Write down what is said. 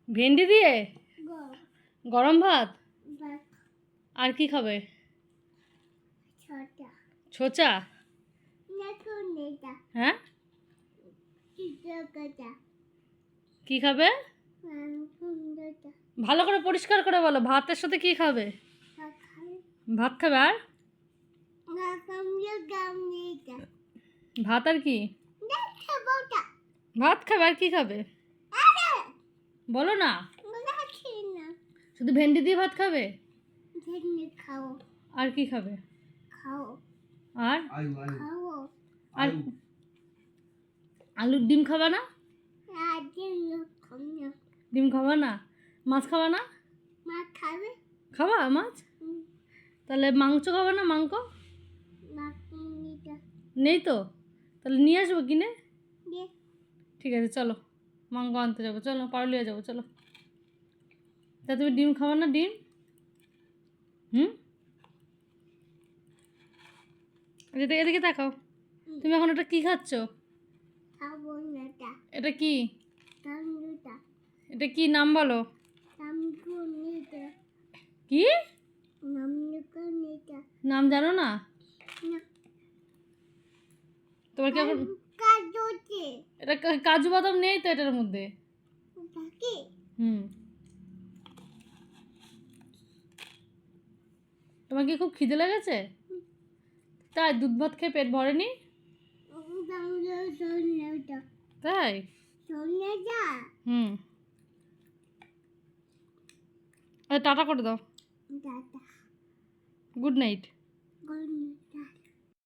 ভেন্ডি দিয়ে গ- গরম ভাত। বা- আর কি খাবে? ছটা ছোচা। দেখো নেতা হ্যাঁ, চিত্রকথা কি খাবে? সুন্দরতা ভালো করে পরিষ্কার করে বলো, ভাতের সাথে কি খাবে? সকালে ভাত খাবে আর গাম নেতা ভাত আর কি? দেখো বটা ভাত খাবে আর কি খাবে আরে বলো না। বলাছি না শুধু ভেন্ডি দিয়ে ভাত খাবে? ভেঙে খাও আর কি খাবে? খাও আর খাও আর আলুর ডিম খাবা না? রাজের লক্ষণ ডিম খাবা না? মাছ খাবা না? মা খাবে খাবা মাছ? তাহলে মাংস খাবা না? মাংস মাকুনিটা নেই তো, তাহলে নিয়ে আসবো কিনে। দিয়ে ঠিক আছে চলো, মাংস আনতে যাবো, চলো পারুলিয়া যাবো, চলো। তা তুমি ডিম খাবা না? ডিম এদিকে এদিকে তাকাও। তুমি এখন এটা কি খাচ্ছ? খাবো নাটা এটা কি? তামুটা এটা কি নাম বলো? তামুনিটা কি নামনুকুনিটা নাম জানো না? না তোমার কি এখন কাজুতে এটা কাজু বাদাম নেই তো এটার মধ্যে। বাকি তোমার কি খুব খিদে লেগেছে? তাই দুধ ভাত খেয়ে পেট ভরেনি? তামুটা সোনাটা তাই সোনাটা টাটা করে দাও। দাদা গুড নাইট। গন্ডি